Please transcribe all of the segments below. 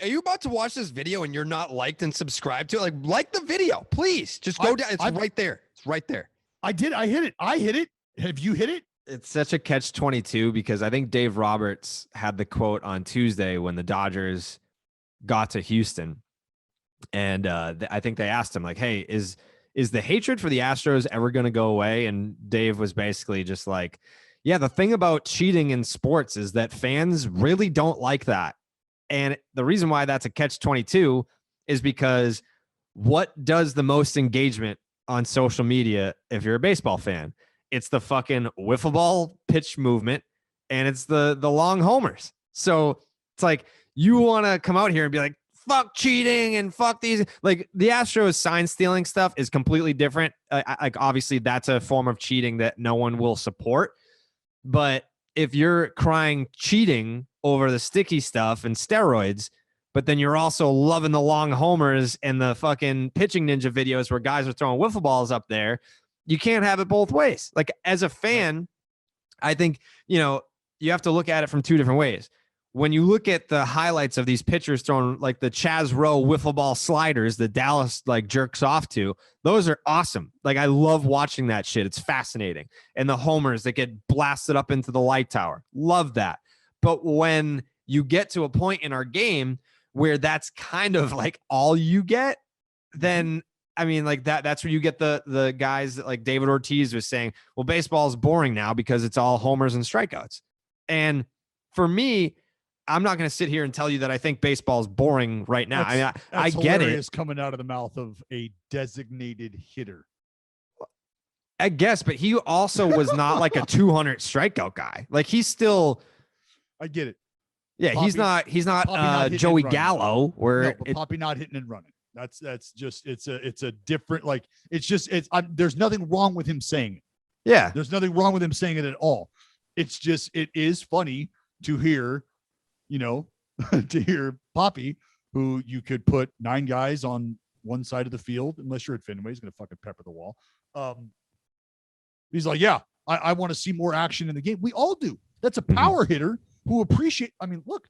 Are you about to watch this video and you're not liked and subscribed to it? Like the video, please. Just go down. It's right there. It's right there. I did. I hit it. Have you hit it? It's such a catch-22 because I think Dave Roberts had the quote on Tuesday when the Dodgers got to Houston. And I think they asked him, like, hey, is the hatred for the Astros ever going to go away? And Dave was basically just like, yeah, the thing about cheating in sports is that fans really don't like that. And the reason why that's a catch-22 is because what does the most engagement on social media if you're a baseball fan? It's the fucking wiffle ball pitch movement, and it's the long homers. So it's like you want to come out here and be like, fuck cheating and fuck these. Like the Astros sign stealing stuff is completely different. Like obviously that's a form of cheating that no one will support. But if you're crying cheating over the sticky stuff and steroids, but then you're also loving the long homers and the fucking pitching ninja videos where guys are throwing wiffle balls up there, you can't have it both ways. Like as a fan, I think, you have to look at it from two different ways. When you look at the highlights of these pitchers throwing like the Chaz Rowe wiffle ball sliders that Dallas like jerks off to, those are awesome. Like I love watching that shit. It's fascinating. And the homers that get blasted up into the light tower. Love that. But when you get to a point in our game where that's kind of like all you get, then I mean, like that's where you get the guys that like David Ortiz was saying, well, baseball is boring now because it's all homers and strikeouts. And for me, I'm not going to sit here and tell you that I think baseball is boring right now. I get it. It's coming out of the mouth of a designated hitter. I guess, but he also was not like a 200 strikeout guy. Like he's still. I get it. Yeah, Poppy, he's not Joey Gallo. Where Poppy not hitting and running. That's just it's a different there's nothing wrong with him saying it. Yeah, there's nothing wrong with him saying it at all. It's just it is funny to hear, to hear Poppy, who you could put 9 guys on one side of the field, unless you're at Fenway, he's gonna fucking pepper the wall. He's like, yeah, I want to see more action in the game. We all do. That's a power hitter who appreciate. I mean, look,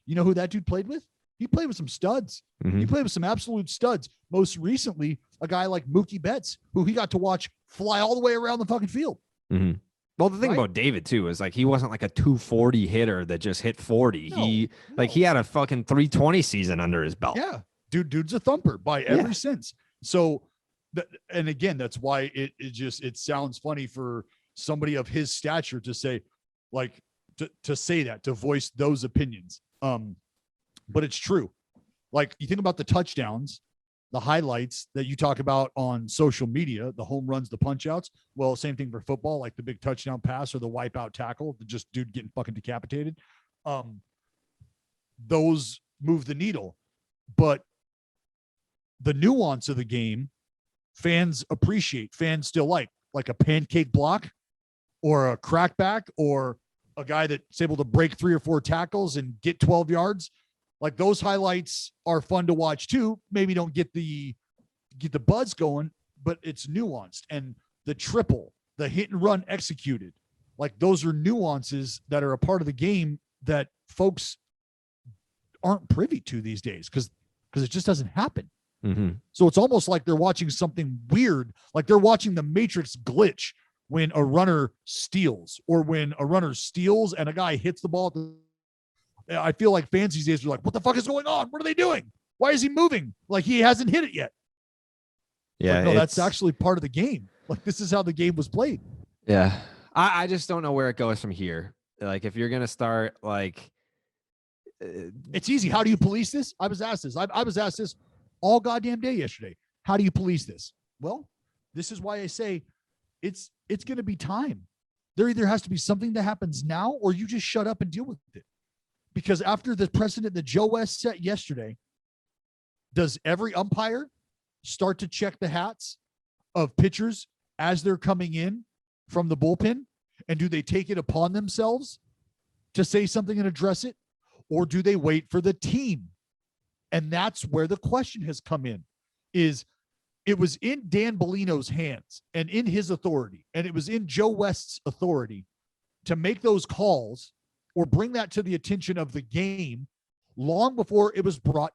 you know who that dude played with? He played with some studs. Mm-hmm. He played with some absolute studs. Most recently, a guy like Mookie Betts, who he got to watch fly all the way around the fucking field. Mm-hmm. Well, the thing about David too is like he wasn't like a 240 hitter that just hit 40. He had a fucking 320 season under his belt. Yeah, dude's a thumper by every sense. So, and again, that's why it sounds funny for somebody of his stature to say, like, to say that, to voice those opinions. But it's true. Like you think about the touchdowns, the highlights that you talk about on social media, the home runs, the punch outs. Well, same thing for football, like the big touchdown pass or the wipeout tackle, just dude getting fucking decapitated. Those move the needle, but the nuance of the game, fans appreciate, fans still like a pancake block or a crackback or a guy that's able to break 3 or 4 tackles and get 12 yards. Like those highlights are fun to watch too. Maybe don't get the buzz going, but it's nuanced. And the triple, the hit and run executed, like those are nuances that are a part of the game that folks aren't privy to these days because it just doesn't happen. Mm-hmm. So it's almost like they're watching something weird, like they're watching the Matrix glitch when a runner steals or when a runner steals and a guy hits the ball. I feel like fans these days are like, what the fuck is going on? What are they doing? Why is he moving? Like he hasn't hit it yet. Yeah. No, that's actually part of the game. Like this is how the game was played. Yeah. I just don't know where it goes from here. Like if you're going to start like. It's easy. How do you police this? I was asked this. I was asked this all goddamn day yesterday. How do you police this? Well, this is why I say it's going to be time. There either has to be something that happens now or you just shut up and deal with it. Because after the precedent that Joe West set yesterday, does every umpire start to check the hats of pitchers as they're coming in from the bullpen? And do they take it upon themselves to say something and address it? Or do they wait for the team? And that's where the question has come in, is it was in Dan Bellino's hands and in his authority, and it was in Joe West's authority to make those calls or bring that to the attention of the game long before it was brought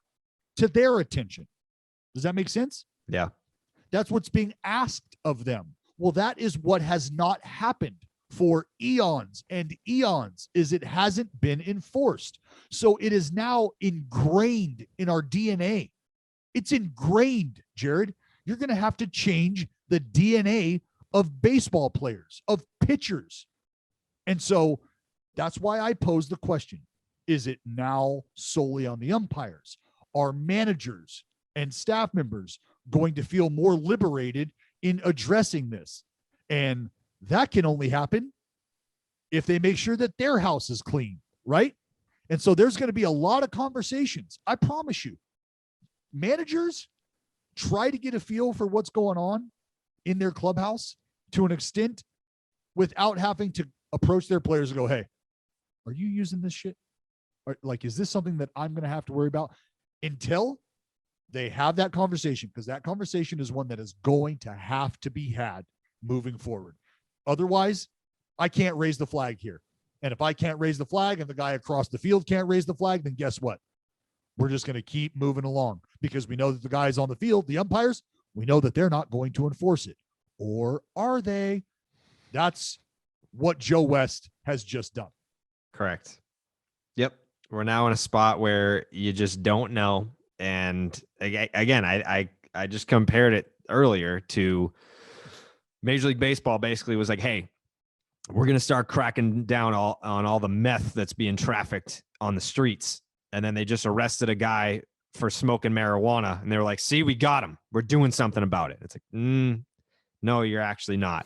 to their attention. Does that make sense? Yeah. That's what's being asked of them. Well, that is what has not happened for eons and eons, is it hasn't been enforced. So it is now ingrained in our DNA. It's ingrained, Jared. You're going to have to change the DNA of baseball players, of pitchers. And so that's why I pose the question. Is it now solely on the umpires? Are managers and staff members going to feel more liberated in addressing this? And that can only happen if they make sure that their house is clean, right? And so there's going to be a lot of conversations. I promise you. Managers try to get a feel for what's going on in their clubhouse to an extent without having to approach their players and go, hey, are you using this shit? Or, like, is this something that I'm going to have to worry about? Until they have that conversation, because that conversation is one that is going to have to be had moving forward. Otherwise, I can't raise the flag here. And if I can't raise the flag and the guy across the field can't raise the flag, then guess what? We're just going to keep moving along, because we know that the guys on the field, the umpires, we know that they're not going to enforce it. Or are they? That's what Joe West has just done. Correct. Yep. We're now in a spot where you just don't know. And again, I just compared it earlier to Major League Baseball. Basically was like, hey, we're going to start cracking down on all the meth that's being trafficked on the streets. And then they just arrested a guy for smoking marijuana. And they were like, see, we got him. We're doing something about it. It's like, no, you're actually not.